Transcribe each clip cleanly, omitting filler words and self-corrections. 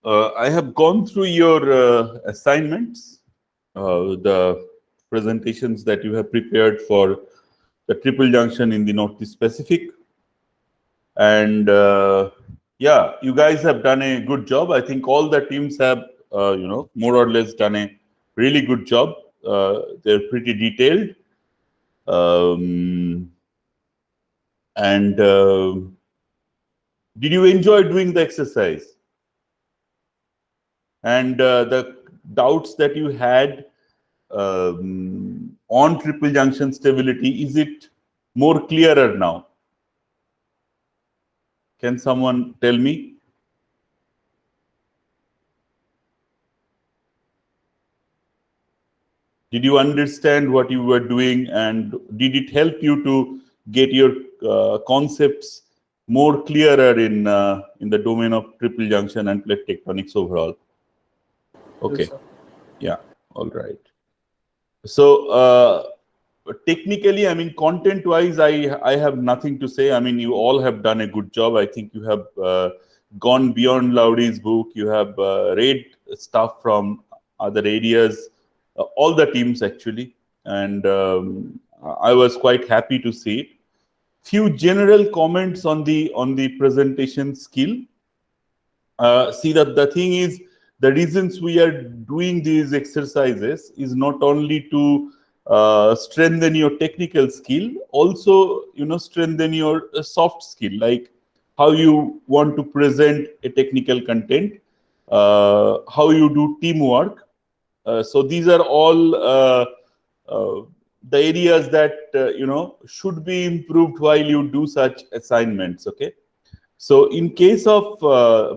I have gone through your assignments, the presentations that you have prepared for the triple junction in the Northeast Pacific. And yeah, you guys have done a good job. I think all the teams have, more or less done a really good job. They're pretty detailed. And did you enjoy doing the exercise? And the doubts that you had on triple junction stability, is it more clearer now? Can someone tell me? Did you understand what you were doing, and did it help you to get your concepts more clearer in the domain of triple junction and plate tectonics overall? Okay. Yes, sir. Yeah. All right. So technically, I mean, content-wise, I have nothing to say. I mean, you all have done a good job. I think you have gone beyond Laudy's book. You have read stuff from other areas, all the teams actually, and I was quite happy to see it. Few general comments on the presentation skill. See that the thing is, the reasons we are doing these exercises is not only to strengthen your technical skill, also strengthen your soft skill, like how you want to present a technical content, how you do teamwork. So these are all the areas that should be improved while you do such assignments. Okay. So in case of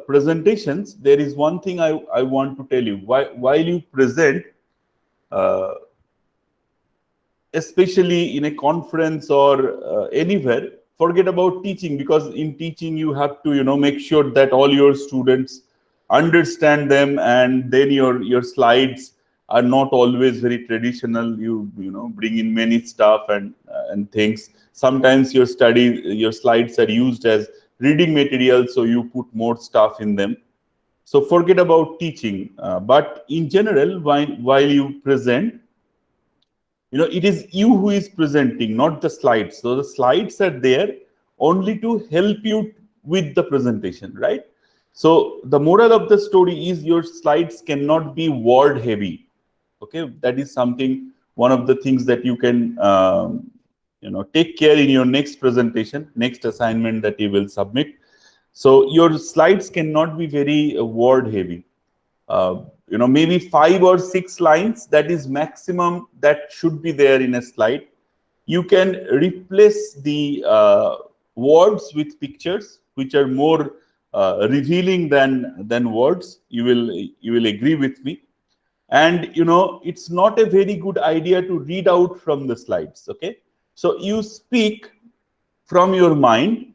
presentations, there is one thing I want to tell you. While you present, especially in a conference or anywhere, forget about teaching, because in teaching you have to make sure that all your students understand them, and then your slides are not always very traditional. You bring in many stuff and things. Sometimes your slides are used as reading material, so you put more stuff in them. So forget about teaching. But in general, while you present, it is you who is presenting, not the slides. So the slides are there only to help you with the presentation, right? So the moral of the story is your slides cannot be word heavy. Okay, that is something, one of the things that you can take care in your next presentation, next assignment that you will submit. So your slides cannot be very word heavy. Maybe 5 or 6 lines, that is maximum that should be there in a slide. You can replace the words with pictures, which are more revealing than words. You will agree with me. And it's not a very good idea to read out from the slides. Okay, so you speak from your mind,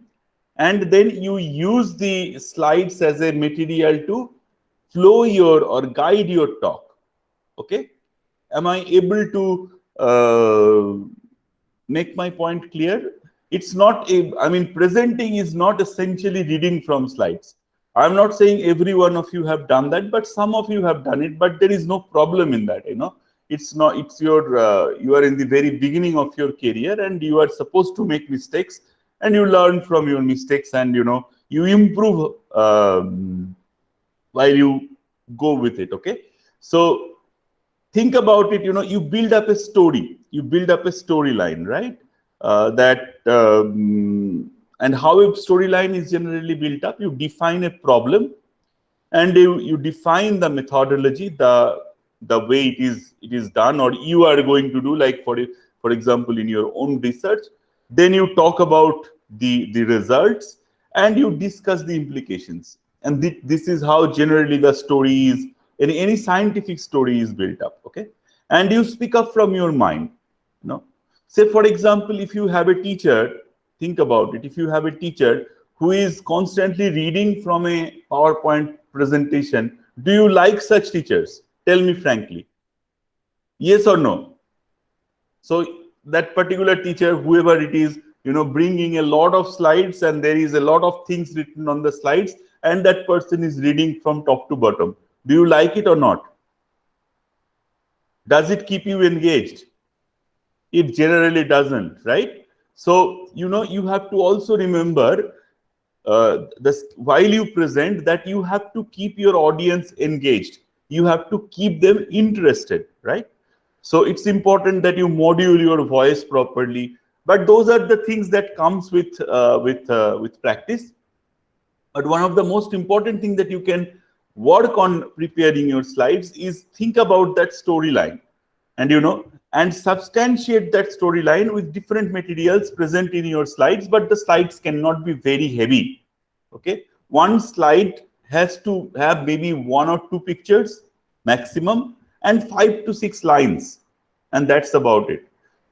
and then you use the slides as a material to flow or guide your talk. Okay, am I able to make my point clear? It's not presenting is not essentially reading from slides. I'm not saying every one of you have done that, but some of you have done it. But there is no problem in that. It's not. It's your. You are in the very beginning of your career, and you are supposed to make mistakes, and you learn from your mistakes, and you improve while you go with it. Okay, so think about it. You build up a story. You build up a storyline, right? And how a storyline is generally built up, you define a problem, and you define the methodology, the way it is done, or you are going to do, like for example in your own research. Then you talk about the results, and you discuss the implications. And this is how generally the story is, any scientific story is built up. Okay, and you speak up from your mind. Say for example, if you have a teacher, think about it. If you have a teacher who is constantly reading from a PowerPoint presentation, do you like such teachers? Tell me frankly. Yes or no? So that particular teacher, whoever it is, bringing a lot of slides, and there is a lot of things written on the slides, and that person is reading from top to bottom. Do you like it or not? Does it keep you engaged? It generally doesn't, right? So, you have to also remember while you present, that you have to keep your audience engaged. You have to keep them interested, right? So it's important that you module your voice properly. But those are the things that comes with practice. But one of the most important thing that you can work on preparing your slides is think about that storyline, and and substantiate that storyline with different materials present in your slides. But the slides cannot be very heavy. Okay, one slide has to have maybe 1 or 2 pictures maximum and 5 to 6 lines, and that's about it.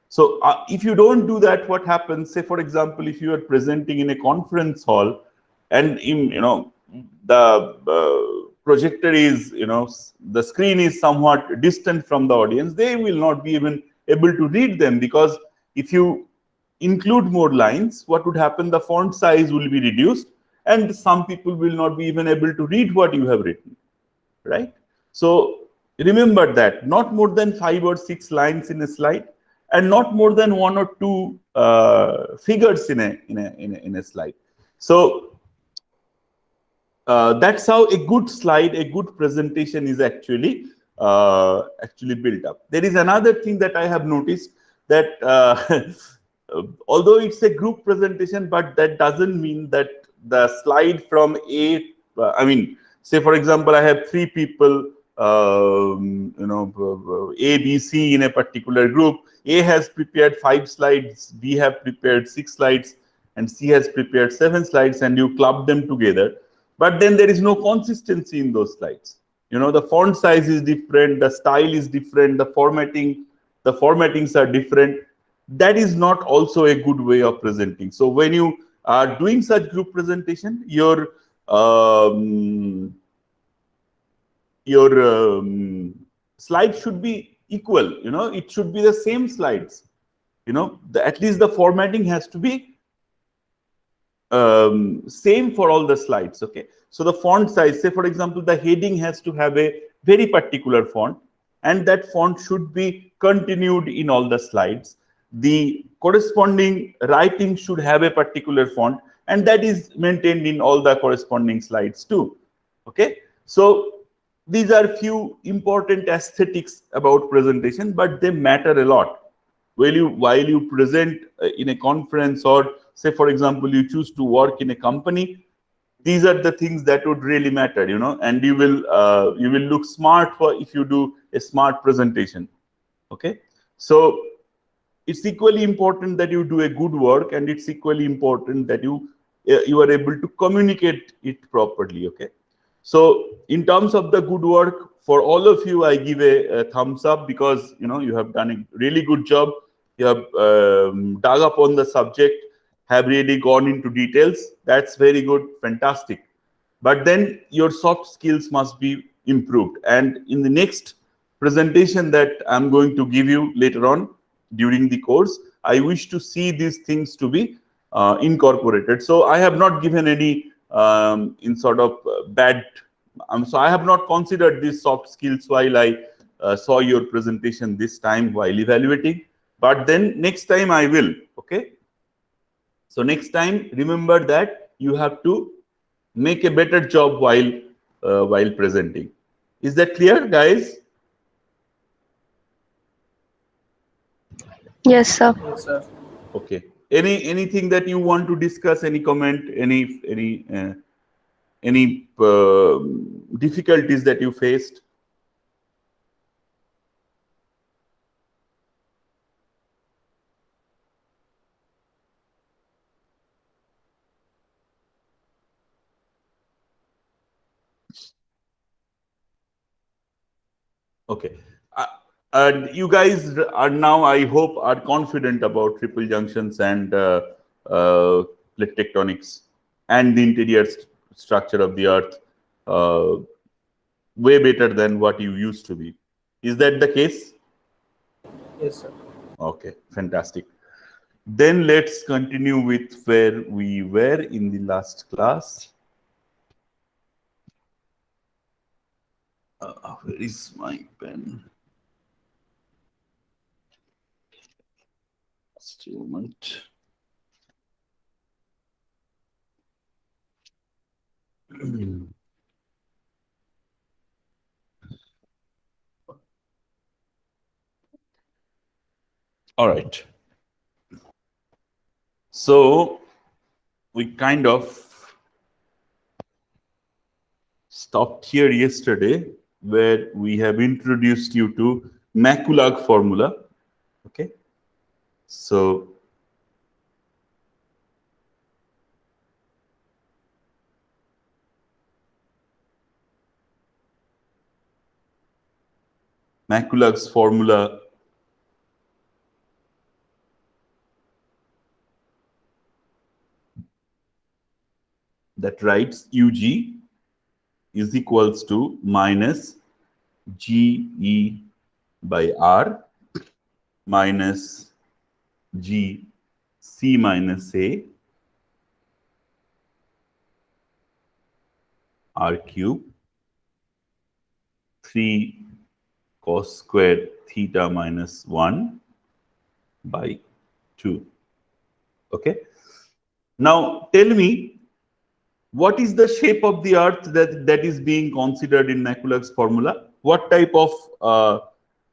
So if you don't do that, what happens? Say, for example, if you are presenting in a conference hall, and the projector is, the screen is somewhat distant from the audience, they will not be even able to read them, because if you include more lines, what would happen? The font size will be reduced, and some people will not be even able to read what you have written, right? So remember that not more than 5 or 6 lines in a slide, and not more than 1 or 2 figures in a slide. So that's how a good slide, a good presentation is actually built up. There is another thing that I have noticed, that although it's a group presentation, but that doesn't mean that the slide from say for example, I have 3 people, A, B, C in a particular group. A has prepared 5 slides, B have prepared 6 slides, and C has prepared 7 slides, and you club them together. But then there is no consistency in those slides. The font size is different, the style is different, the formattings are different. That is not also a good way of presenting. So when you are doing such group presentation, your slide should be equal. It should be the same slides. At least the formatting has to be same for all the slides. Okay, so the font size, say for example, the heading has to have a very particular font, and that font should be continued in all the slides. The corresponding writing should have a particular font, and that is maintained in all the corresponding slides too. Okay, so these are few important aesthetics about presentation, but they matter a lot. While you present in a conference, or say for example you choose to work in a company, these are the things that would really matter, and you will look smart if you do a smart presentation. Okay, so it's equally important that you do a good work, and it's equally important that you are able to communicate it properly. Okay, so in terms of the good work, for all of you, I give a thumbs up, because you have done a really good job. You have dug up on the subject, have really gone into details. That's very good, fantastic. But then your soft skills must be improved. And in the next presentation that I'm going to give you later on during the course, I wish to see these things to be incorporated. So I have not given any in sort of bad. So I have not considered these soft skills while I saw your presentation this time while evaluating. But then next time I will. Okay. So next time, remember that you have to make a better job while presenting. Is that clear, guys? Yes, sir. Yes, sir. Okay. Anything that you want to discuss? Any comment? Any difficulties that you faced? Okay. And you guys are now, I hope, are confident about triple junctions and plate tectonics and the interior structure of the Earth way better than what you used to be. Is that the case? Yes, sir. Okay, fantastic. Then let's continue with where we were in the last class. Where is my pen? Just a moment. All right. So we kind of stopped here yesterday, where we have introduced you to Maculag formula. Okay. So Maculag's formula that writes UG is equals to minus GE by R minus G C minus A R cube 3 cos square theta minus 1 by 2. Okay. Now tell me, what is the shape of the earth that is being considered in Maculag's formula? What type of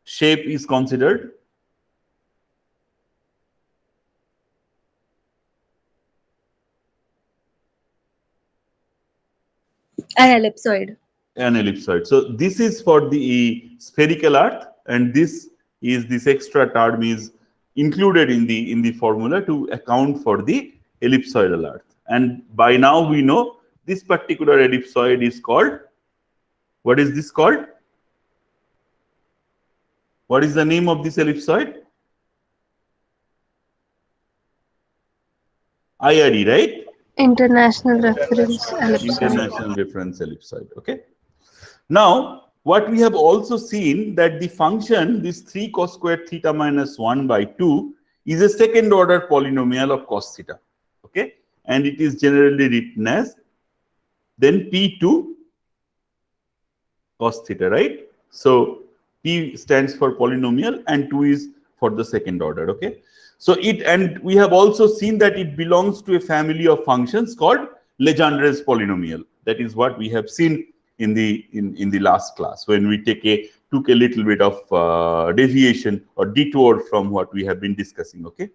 shape is considered? An ellipsoid. An ellipsoid. So this is for the spherical earth, and this extra term is included in the formula to account for the ellipsoidal earth. And by now we know this particular ellipsoid is called, what is this called? What is the name of this ellipsoid? IRE, right? International reference ellipsoid. International reference ellipsoid. Okay. Now, what we have also seen that the function, this 3 cos square theta minus 1 by 2, is a second order polynomial of cos theta. Okay. And it is generally written as then P2 cos theta, right? So P stands for polynomial and 2 is for the second order. Okay. So and we have also seen that it belongs to a family of functions called Legendre's polynomial. That is what we have seen in the last class, when we took a little bit of deviation or detour from what we have been discussing. Okay.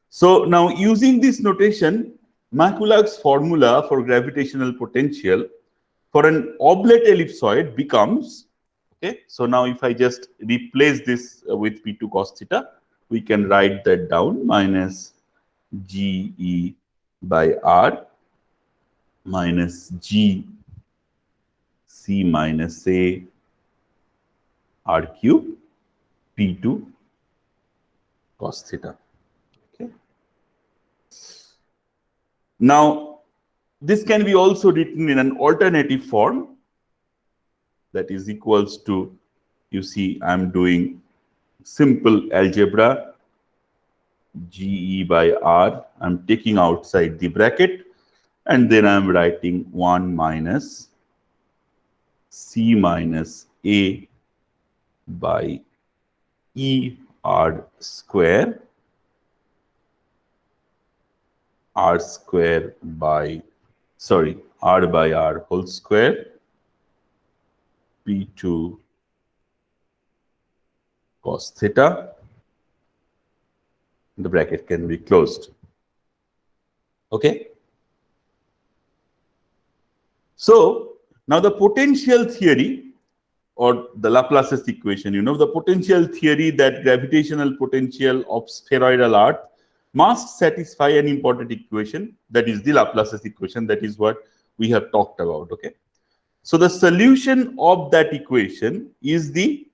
So now, using this notation, Maculag's formula for gravitational potential for an oblate ellipsoid becomes, okay. So now if I just replace this with P2 cos theta, we can write that down, minus GE by R minus G C minus A R cube P2 cos theta. Okay. Now, this can be also written in an alternative form, that is equals to, you see, I'm doing simple algebra, GE by R, I'm taking outside the bracket, and then I'm writing 1 minus C minus A by E R square, R square by, sorry, R by R whole square, P2 cos theta. The bracket can be closed. Okay. So now the potential theory, or the Laplace's equation, the potential theory that gravitational potential of spheroidal earth must satisfy an important equation, that is the Laplace's equation. That is what we have talked about. Okay. So the solution of that equation is the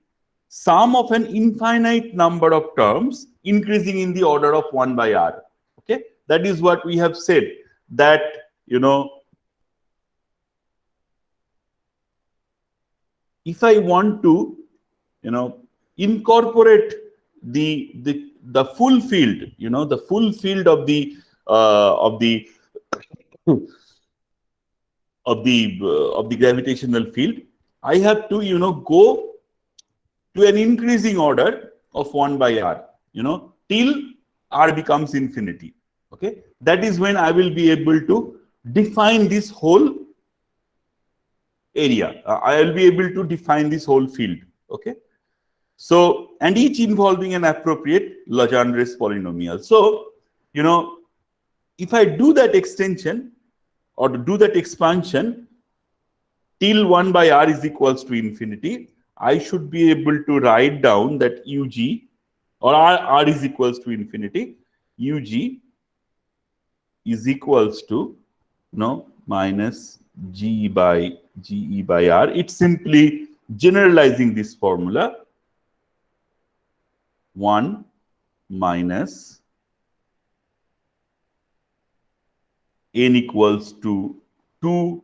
sum of an infinite number of terms increasing in the order of 1 by R. Okay. That is what we have said, that, if I want to, incorporate the full field, the full field of the gravitational field, I have to, go to an increasing order of 1 by r, till r becomes infinity. Okay, that is when I will be able to define this whole area. I will be able to define this whole field. Okay, so, and each involving an appropriate Legendre's polynomial. So, if I do that extension or do that expansion till 1 by r is equals to infinity, I should be able to write down that UG, or r is equals to infinity, UG is equals to minus GE by r. It's simply generalizing this formula, 1 minus n equals to 2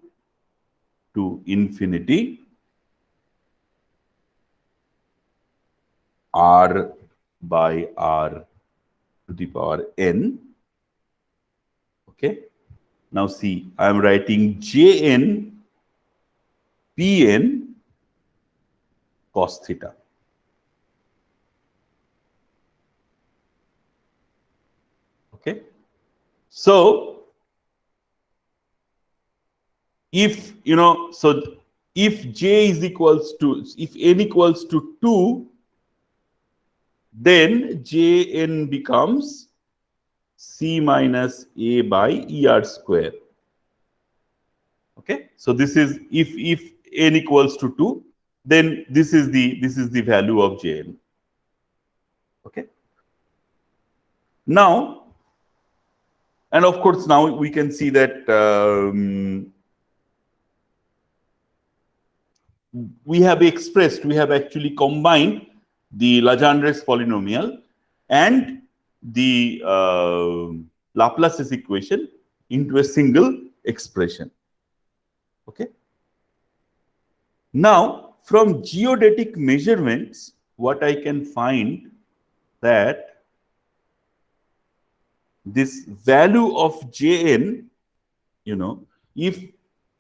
to infinity r by r to the power n. Okay. Now see, I am writing Jn Pn cos theta. Okay. So if if j is equals to, if n equals to 2, then Jn becomes C minus A by ER square. Okay, so this is if n equals to 2, then this is the value of Jn. Okay. Now, and of course, now we can see that we have actually combined the Legendre's polynomial and the Laplace's equation into a single expression. Okay. Now, from geodetic measurements, what I can find that this value of Jn, if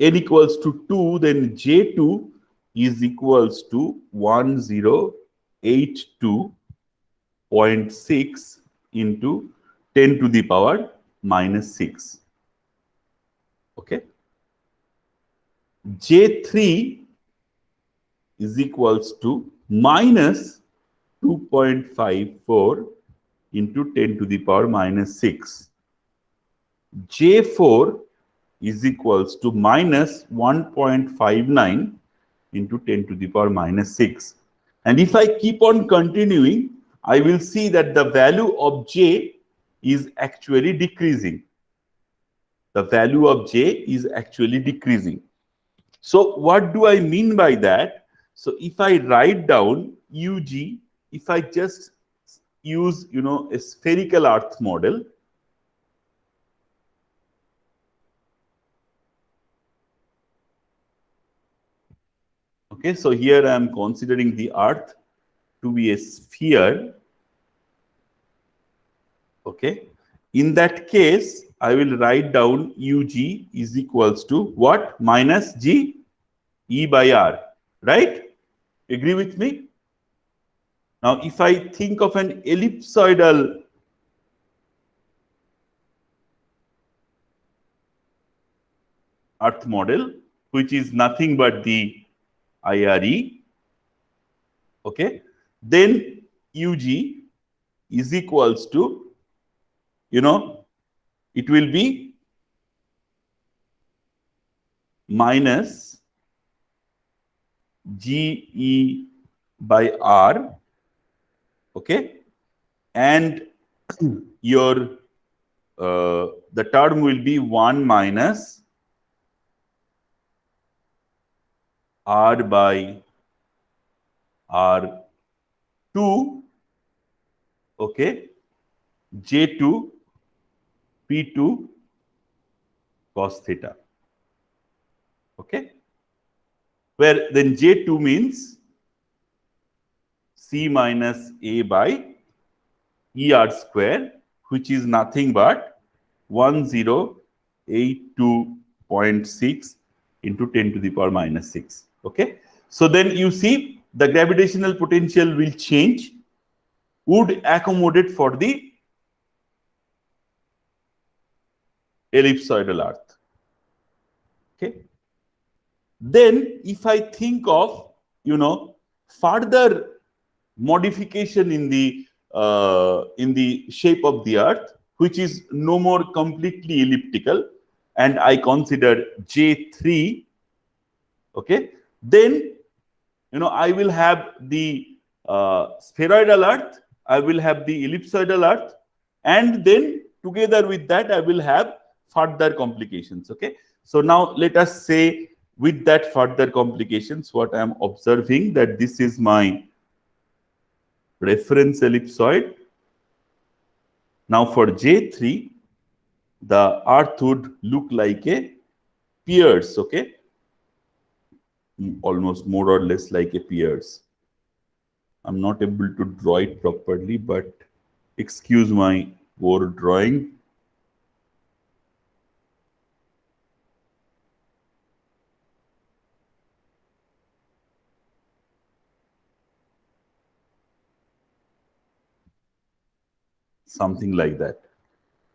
n equals to 2, then J2 is equals to 1082.6 into 10 to the power minus 6. Okay. J3 is equals to minus 2.54 into 10 to the power minus 6. J4 is equals to minus 1.59 into 10 to the power minus 6. And if I keep on continuing, I will see that the value of J is actually decreasing. The value of J is actually decreasing. So what do I mean by that? So if I write down UG, if I just use, a spherical earth model, okay, so here I am considering the earth to be a sphere. Okay, in that case, I will write down UG is equals to what? Minus G E by R, right? Agree with me? Now, if I think of an ellipsoidal earth model, which is nothing but the IRE, okay, then UG is equals to, it will be minus GE by R, okay, and your the term will be 1 minus R by R2, okay, J2 P2 cos theta. Okay, where then J2 means C minus A by ER square, which is nothing but 1082.6 into 10 to the power minus 6. Okay, So then you see the gravitational potential will change, would accommodate for the ellipsoidal Earth. Okay. Then if I think of, further modification in the shape of the Earth, which is no more completely elliptical, and I consider J3, okay, then I will have the spheroidal Earth, I will have the ellipsoidal Earth, and then together with that I will have further complications. Okay, so now let us say with that further complications, what I am observing, that this is my reference ellipsoid. Now for J3, the Earth would look like a Pierce, okay, almost more or less like a Pierce. I'm not able to draw it properly, but excuse my poor drawing. Something like that,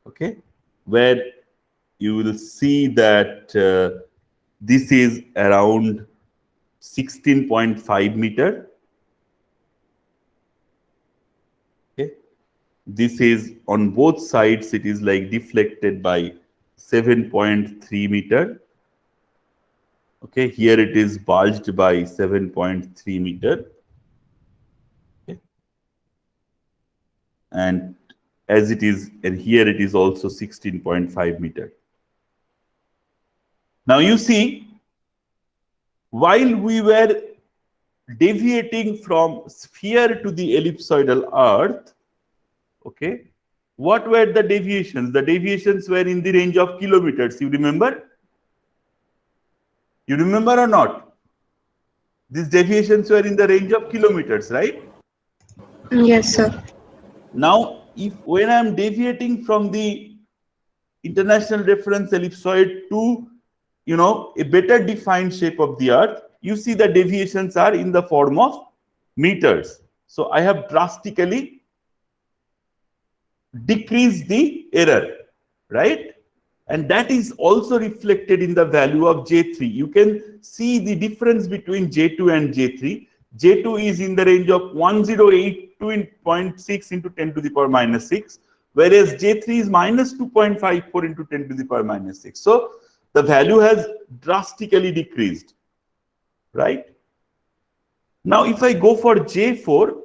okay, where you will see that this is around 16.5 meter. Okay, this is on both sides, it is like deflected by 7.3 meter. Okay, here it is bulged by 7.3 meter. Okay, and as it is, and here it is also 16.5 meter. Now you see, while we were deviating from sphere to the ellipsoidal Earth, okay, what were the deviations? The deviations were in the range of kilometers. You remember? You remember or not? These deviations were in the range of kilometers, right? Yes, sir. Now, when I am deviating from the international reference ellipsoid to, a better defined shape of the Earth, you see the deviations are in the form of meters. So I have drastically decreased the error, right? And that is also reflected in the value of J3. You can see the difference between J2 and J3. J2 is in the range of 1082.6 into 10 to the power minus 6, whereas J3 is minus 2.54 into 10 to the power minus 6. So the value has drastically decreased, right? Now, if I go for J4,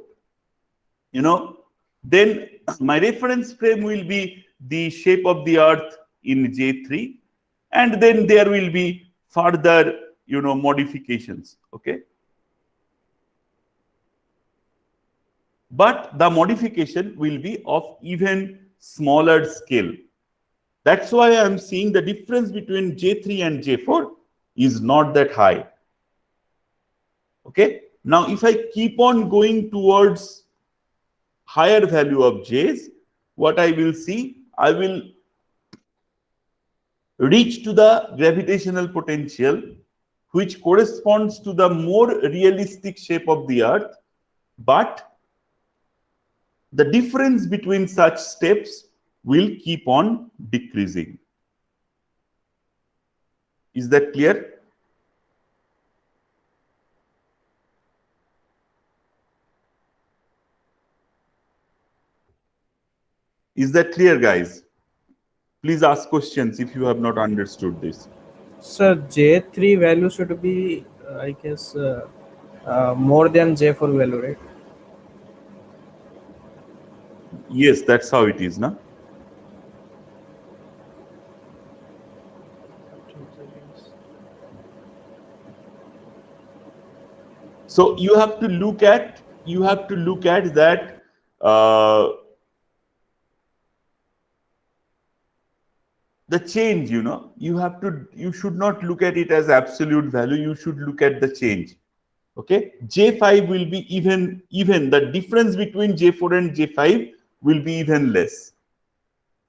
then my reference frame will be the shape of the Earth in J3, and then there will be further, modifications, okay? But the modification will be of even smaller scale. That's why I'm seeing the difference between J3 and J4 is not that high. Okay. Now, if I keep on going towards higher value of J's, what I will see, I will reach to the gravitational potential, which corresponds to the more realistic shape of the Earth, but the difference between such steps will keep on decreasing. Is that clear? Is that clear, guys? Please ask questions if you have not understood this. Sir, J3 value should be, I guess, more than J4 value, right? Yes, that's how it is, na? So you have to look at that the change, you should not look at it as absolute value, you should look at the change. Okay, J5 will be even the difference between J4 and J5 will be even less.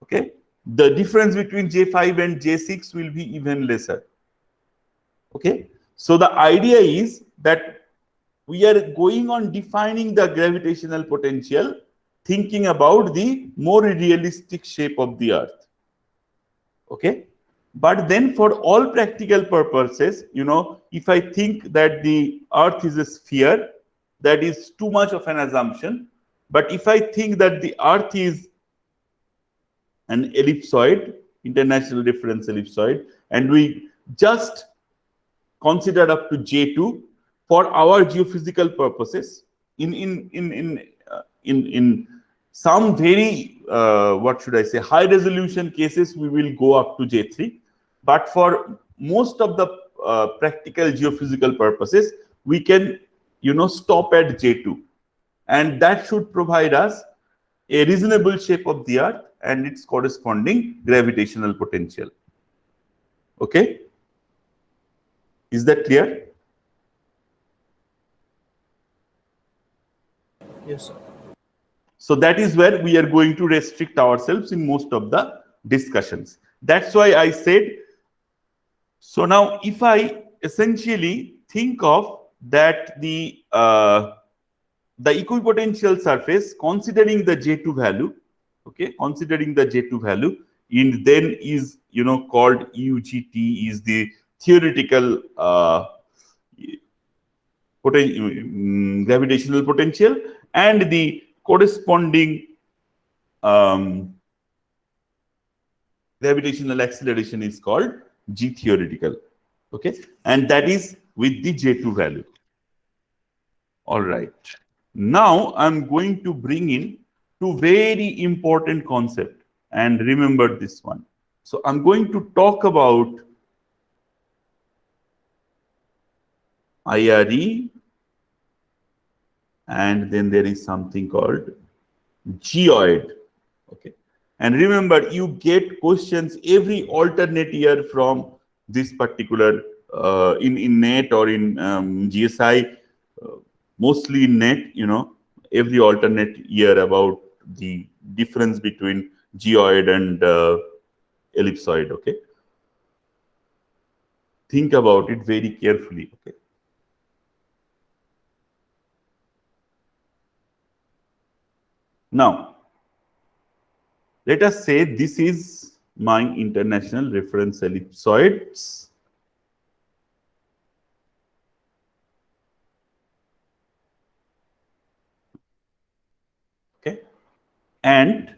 Okay, the difference between J5 and J6 will be even lesser. Okay, So the idea is that we are going on defining the gravitational potential, thinking about the more realistic shape of the Earth. Okay. But then for all practical purposes, if I think that the Earth is a sphere, that is too much of an assumption. But if I think that the Earth is an ellipsoid, international reference ellipsoid, and we just consider up to J2 for our geophysical purposes, in some very what should I say, high resolution cases, we will go up to J3, but for most of the practical geophysical purposes, we can stop at J2, and that should provide us a reasonable shape of the Earth and its corresponding gravitational potential. Okay, is that clear? Yes, sir. So that is where we are going to restrict ourselves in most of the discussions. That's why I said, so now if I essentially think of that the equipotential surface, considering the J2 value, okay, considering the J2 value, and then is called UGT, is the theoretical gravitational potential, and the corresponding gravitational acceleration is called G theoretical. Okay, and that is with the J2 value. All right. Now I'm going to bring in two very important concepts, and remember this one. So I'm going to talk about IRE, and then there is something called geoid. Okay, and remember, you get questions every alternate year from this particular in NET or in GSI, mostly in NET. Every alternate year about the difference between geoid and ellipsoid. Okay, think about it very carefully. Okay. Now, let us say this is my international reference ellipsoids. Okay. And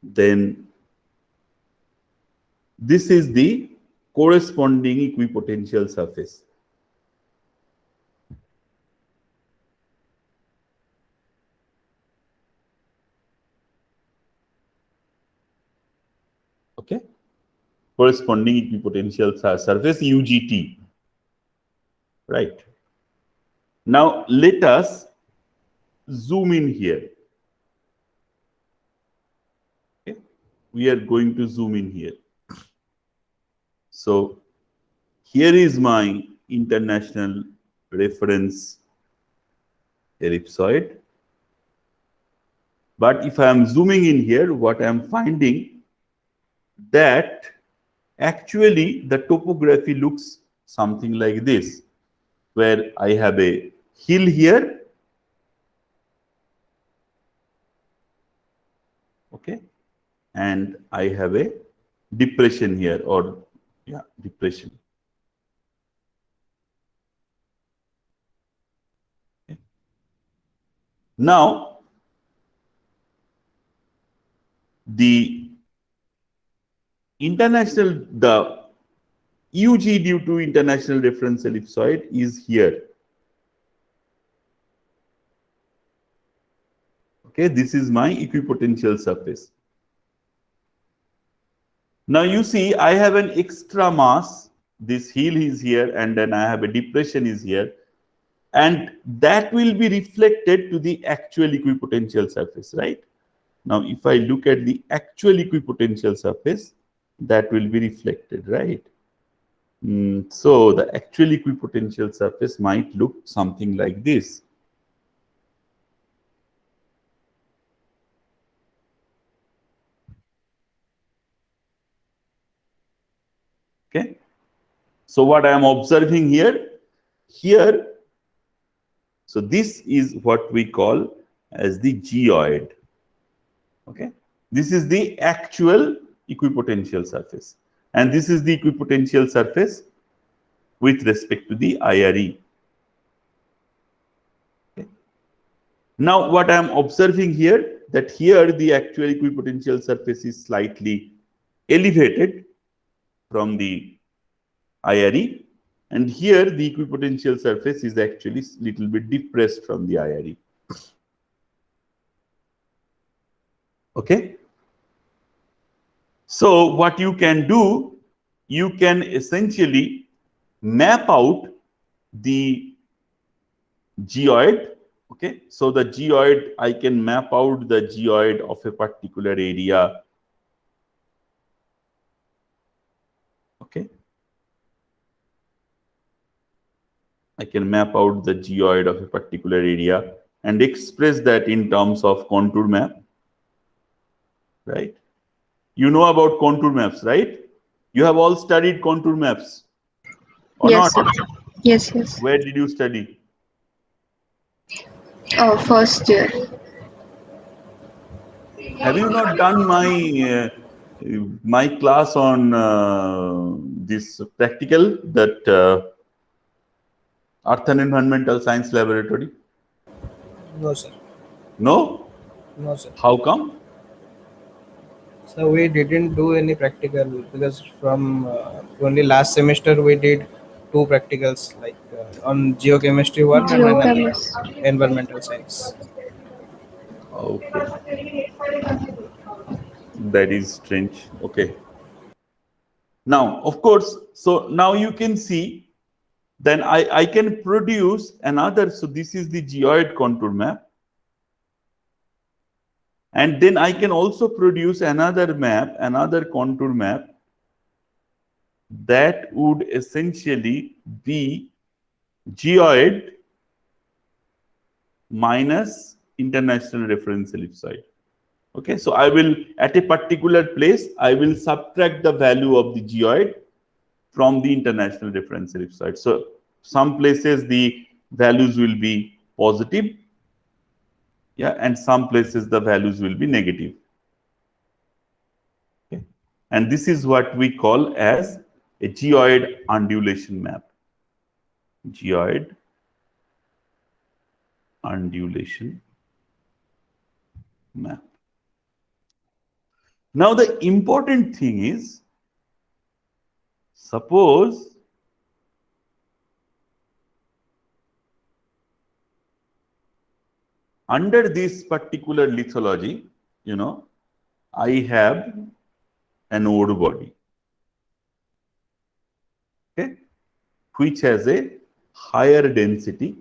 then this is the corresponding equipotential surface. Okay. Corresponding equipotential surface, UGT. Right. Now let us zoom in here. Okay. We are going to zoom in here. So here is my international reference ellipsoid. But if I am zooming in here, what I am finding that actually the topography looks something like this, where I have a hill here. Okay. And I have a depression here, or yeah, depression. Okay. Now, the UG due to international reference ellipsoid is here. Okay, this is my equipotential surface. Now you see, I have an extra mass. This hill is here, and then I have a depression is here, and that will be reflected to the actual equipotential surface, right? Now, if I look at the actual equipotential surface, that will be reflected, right? So the actual equipotential surface might look something like this. Okay. So what I am observing here, so this is what we call as the geoid. Okay, this is the actual equipotential surface, and this is the equipotential surface with respect to the IRE. Okay. Now, what I am observing here, that here the actual equipotential surface is slightly elevated from the IRE, and here the equipotential surface is actually little bit depressed from the IRE. Okay. So what you can do, you can essentially map out the geoid. Okay, so the geoid, I can map out the geoid of a particular area. Okay, I can map out the geoid of a particular area and express that in terms of contour map, right? You know about contour maps, right? You have all studied contour maps, or Yes, not? sir. Yes, yes. Where did you study? Oh, first year. Have you not done my class on this practical, that Earth and Environmental Science Laboratory? No, sir. No? No, sir. How come? So we didn't do any practical because from only last semester we did two practicals, like on geochemistry one and another Geochemist. environmental science. Okay, that is strange. Okay. Now, of course, so now you can see, then I can produce another. So this is the geoid contour map. And then I can also produce another map, another contour map, that would essentially be geoid minus international reference ellipsoid. Okay, so I will, at a particular place, I will subtract the value of the geoid from the international reference ellipsoid. So some places the values will be positive, yeah, and some places the values will be negative. Okay. And this is what we call as a geoid undulation map. Geoid undulation map. Now the important thing is, suppose under this particular lithology, I have an ore body, okay, which has a higher density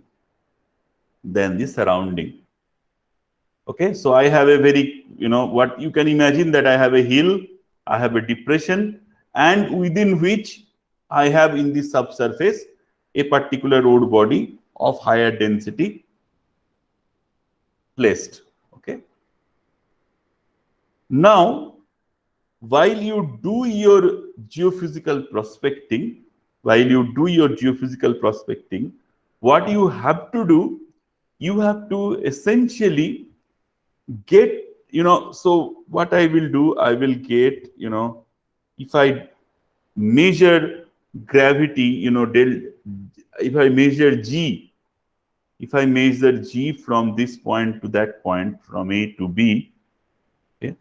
than the surrounding. Okay, so I have a very, what you can imagine, that I have a hill, I have a depression, and within which I have in the subsurface a particular road body of higher density placed. Okay. Now, while you do your geophysical prospecting, what you have to do, you have to essentially get, so what I will do, I will get, if I measure gravity, if I measure G, from this point to that point, from A to B, okay,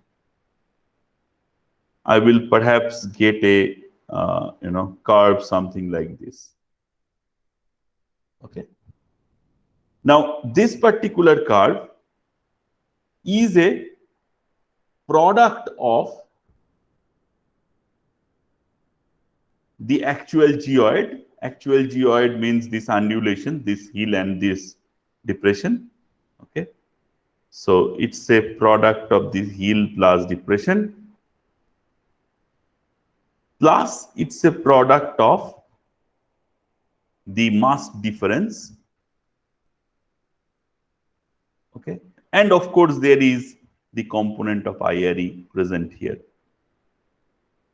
I will perhaps get a, curve, something like this. Okay. Now, this particular curve is a product of the actual geoid. Actual geoid means this undulation, this hill and this depression. Okay. So it's a product of this hill plus depression, plus it's a product of the mass difference. Okay. And of course, there is the component of IRE present here.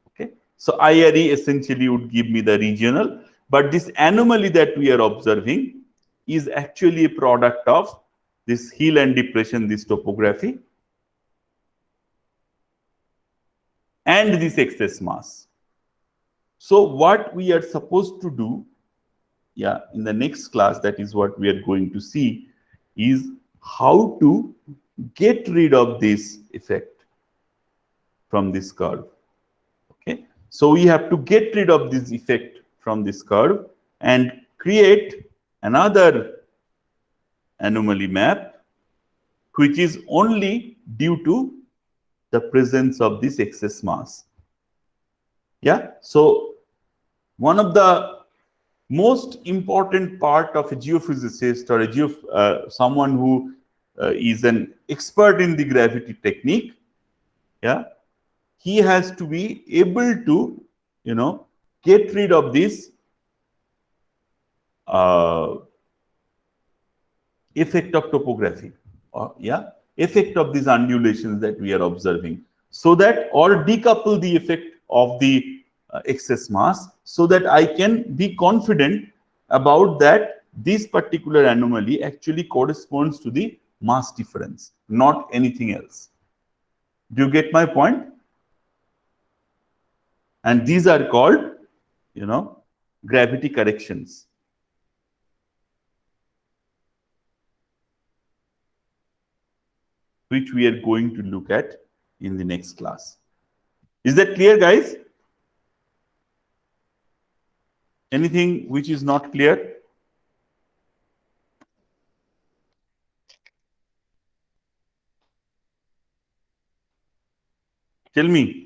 Okay. So IRE essentially would give me the regional, but this anomaly that we are observing is actually a product of this hill and depression, this topography, and this excess mass. So what we are supposed to do, yeah, in the next class, that is what we are going to see, is how to get rid of this effect from this curve. Okay, so we have to get rid of this effect from this curve and create another anomaly map, which is only due to the presence of this excess mass. Yeah, so one of the most important part of a geophysicist or someone who is an expert in the gravity technique, yeah, he has to be able to, get rid of this uh, effect of topography, or yeah, effect of these undulations that we are observing, so that, or decouple the effect of the excess mass, so that I can be confident about that this particular anomaly actually corresponds to the mass difference, not anything else. Do you get my point? And these are called, gravity corrections. Which we are going to look at in the next class. Is that clear, guys? Anything which is not clear? Tell me.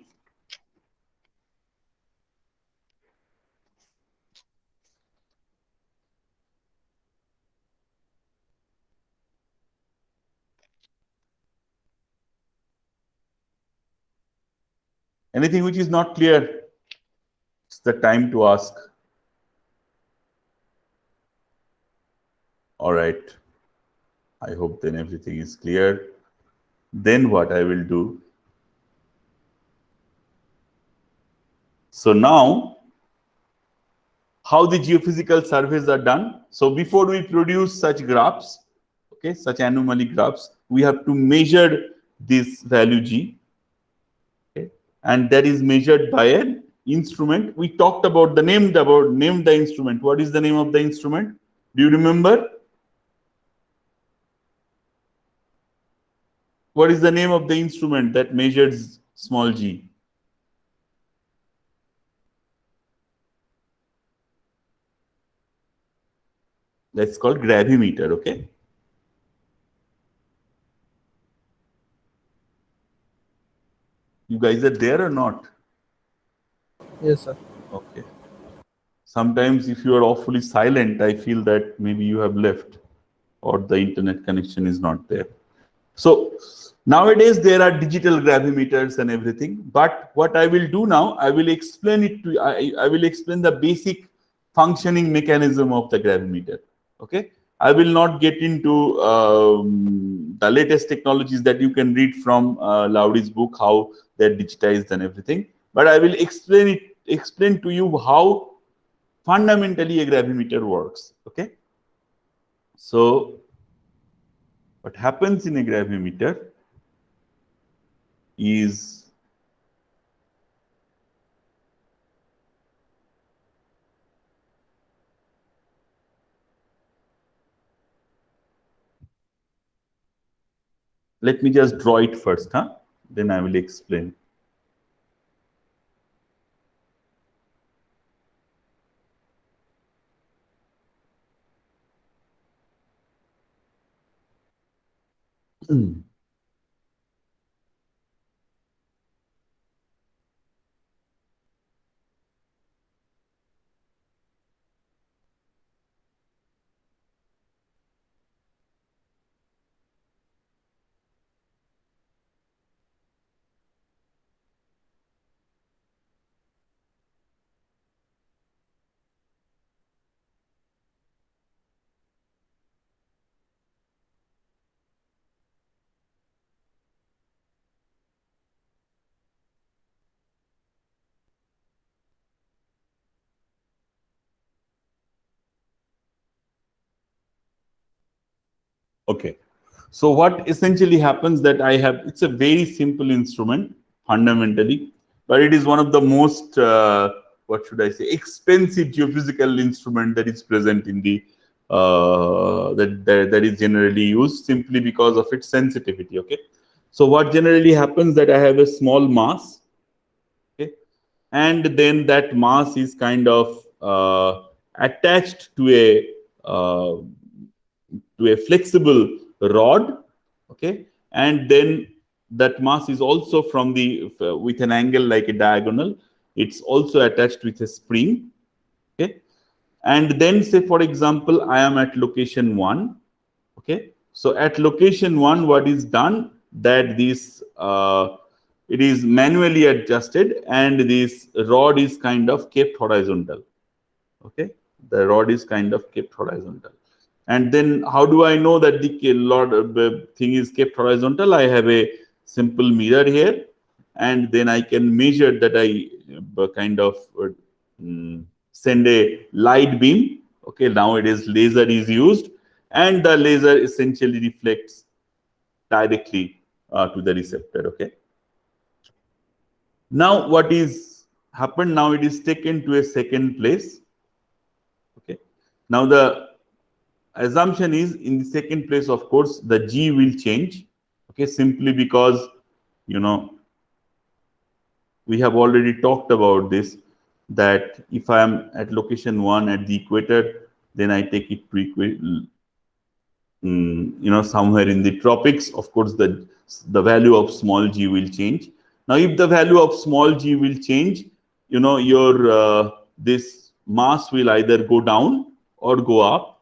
Anything which is not clear? It's the time to ask. All right. I hope then everything is clear. Then what I will do? So now, how the geophysical surveys are done. So before we produce such graphs, okay, such anomaly graphs, we have to measure this value G. Okay, and that is measured by an instrument. We talked about name the instrument. What is the name of the instrument? Do you remember? What is the name of the instrument that measures small g? That's called gravimeter, okay? You guys are there or not? Yes, sir. Okay. Sometimes if you are awfully silent, I feel that maybe you have left or the internet connection is not there. So nowadays there are digital gravimeters and everything, but what I will do now, I will explain it to you. I will explain the basic functioning mechanism of the gravimeter. Okay, I will not get into the latest technologies that you can read from Lowry's book, how they're digitized and everything, but I will explain to you how fundamentally a gravimeter works. Okay, so what happens in a gravimeter is let me just draw it first, huh? Then I will explain. Okay. So what essentially happens that it's a very simple instrument fundamentally, but it is one of the most, what should I say, expensive geophysical instrument that is present in the, that is generally used simply because of its sensitivity. Okay. So what generally happens that I have a small mass, okay, and then that mass is kind of attached to a flexible rod, okay, and then that mass is also from the with an angle like a diagonal. It's also attached with a spring, okay, and then say for example I am at location 1, okay. So at location 1, what is done that this it is manually adjusted and this rod is kind of kept horizontal, okay. The rod is kind of kept horizontal. And then how do I know that the thing is kept horizontal? I have a simple mirror here, and then I can measure that I kind of send a light beam. Okay, nowadays laser is used, and the laser essentially reflects directly to the receptor. Okay. Now what is happened? Now it is taken to a second place. Okay. Now the assumption is in the second place, of course, the G will change, okay, simply because, you know, we have already talked about this, that if I am at location 1 at the equator, then I take it to somewhere in the tropics, of course, the value of small g will change. Now, if the value of small g will change, your this mass will either go down or go up.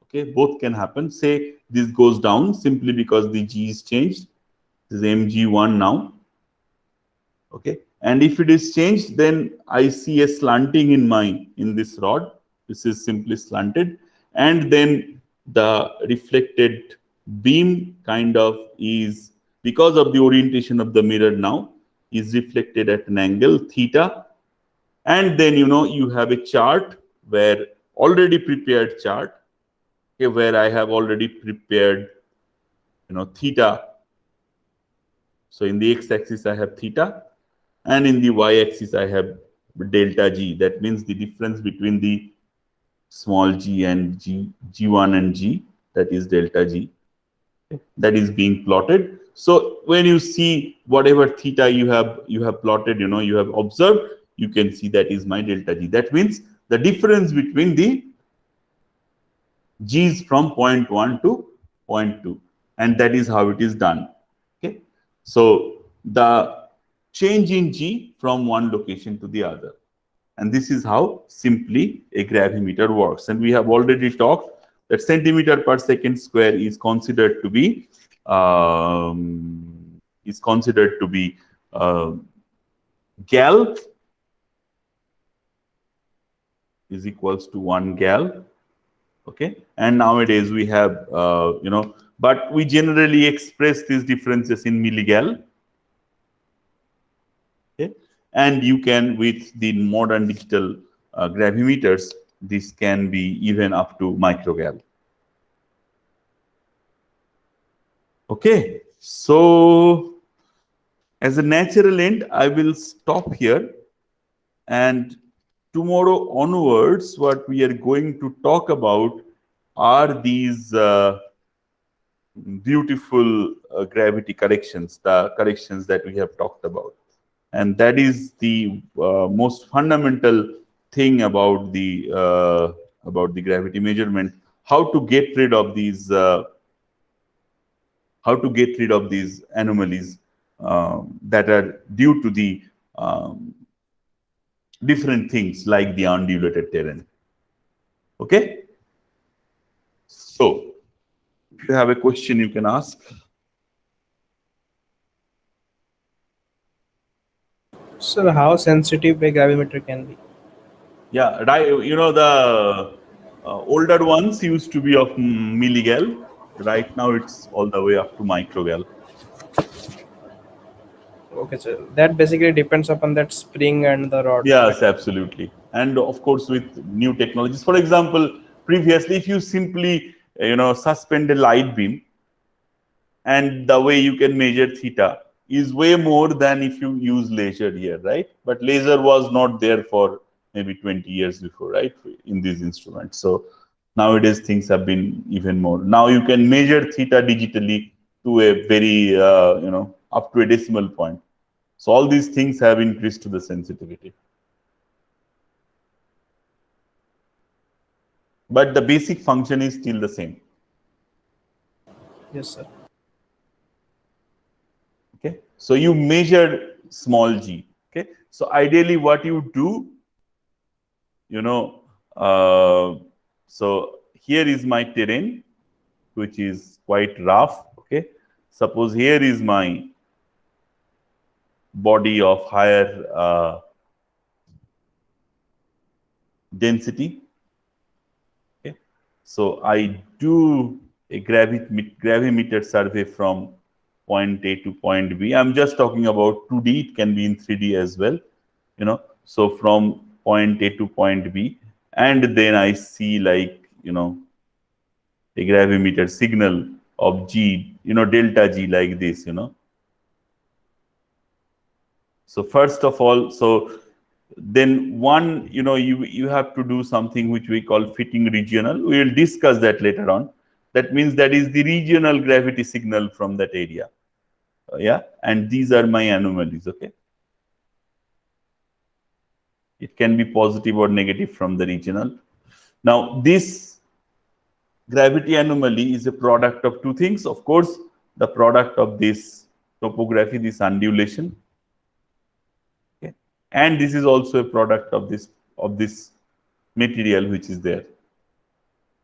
Okay, both can happen. Say this goes down simply because the g is changed. This is mg1 now. Okay, and if it is changed, then I see a slanting in this rod. This is simply slanted, and then the reflected beam kind of is, because of the orientation of the mirror now, is reflected at an angle theta. And then you have a chart where already prepared chart, okay, where I have already prepared theta. So in the x-axis I have theta, and in the y-axis I have delta g. That means the difference between the small g and g1 and g, that is delta g, okay, that is being plotted. So when you see whatever theta you have plotted, you have observed, you can see that is my delta g. That means the difference between the g's from point 1 to point 2, and that is how it is done. Okay, so the change in g from one location to the other. And this is how simply a gravimeter works. And we have already talked that centimeter per second square is considered to be gal is equals to 1 gal. Okay, and nowadays we have but we generally express these differences in milligal. Okay, and you can, with the modern digital gravimeters, this can be even up to microgal. Okay, so as a natural end, I will stop here, and tomorrow onwards, what we are going to talk about are these beautiful gravity corrections, the corrections that we have talked about. And that is the most fundamental thing about the gravity measurement: how to get rid of these anomalies that are due to the different things like the undulated terrain. Okay, so if you have a question, you can ask. Sir, how sensitive a gravimeter can be? Yeah, right. The older ones used to be of milligal. Right now, it's all the way up to microgal. Okay, sir. That basically depends upon that spring and the rod. Yes, absolutely. And of course, with new technologies, for example, previously, if you simply suspend a light beam, and the way you can measure theta is way more than if you use laser here, right? But laser was not there for maybe 20 years before, right, in these instruments. So nowadays things have been even more. Now you can measure theta digitally to a very, up to a decimal point. So all these things have increased to the sensitivity. But the basic function is still the same. Yes, sir. Okay, so you measure small g. Okay, so ideally what you do, so here is my terrain, which is quite rough. Okay, suppose here is my body of higher density. Okay, so I do a gravimeter survey from point A to point B. I'm just talking about 2D. It can be in 3D as well. So from point A to point B, and then I see, like, a gravimeter signal of G, delta G, like this, So first of all, so then one, you have to do something which we call fitting regional. We will discuss that later on. That means that is the regional gravity signal from that area. Yeah, and these are my anomalies. Okay, it can be positive or negative from the regional. Now this gravity anomaly is a product of two things. Of course, the product of this topography, this undulation, okay, and this is also a product of this material which is there.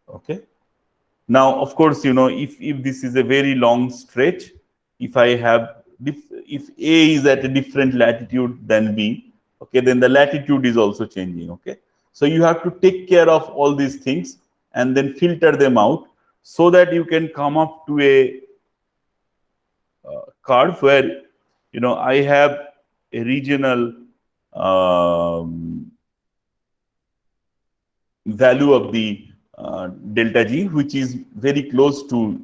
Okay. Now, of course, if this is a very long stretch, if I have if A is at a different latitude than B, okay, then the latitude is also changing. Okay, so you have to take care of all these things and then filter them out so that you can come up to a curve where I have a regional value of the delta G, which is very close to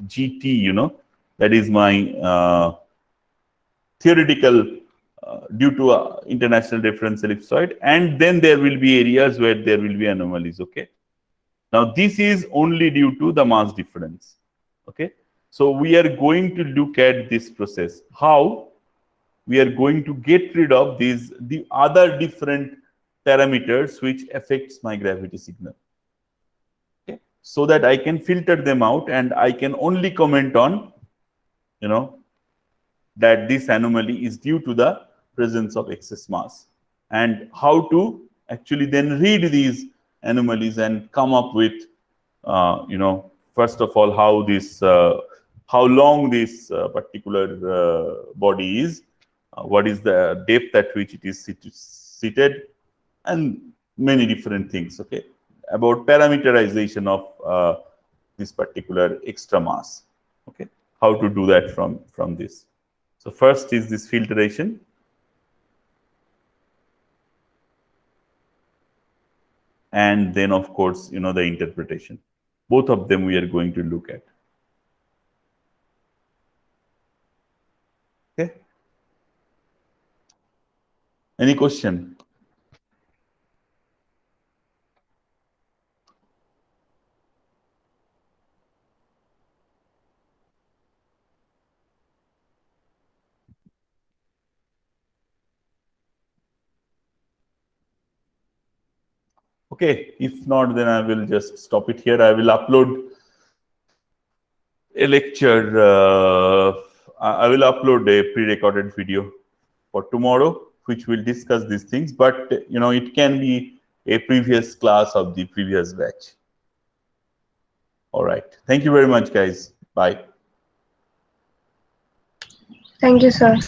GT, that is my theoretical due to international reference ellipsoid, and then there will be areas where there will be anomalies. Okay, now this is only due to the mass difference. Okay, so we are going to look at this process, how we are going to get rid of the other different parameters which affects my gravity signal, okay, so that I can filter them out and I can only comment on that this anomaly is due to the presence of excess mass, and how to actually then read these anomalies and come up with first of all how long this particular body is, what is the depth at which it is seated, and many different things, okay, about parameterization of this particular extra mass. Okay, how to do that from this. So first is this filtration, and then of course the interpretation. Both of them we are going to look at. Okay, any question? Okay, if not, then I will just stop it here. I will upload a lecture. I will upload a pre-recorded video for tomorrow, which will discuss these things. But it can be a previous class of the previous batch. All right. Thank you very much, guys. Bye. Thank you, sir.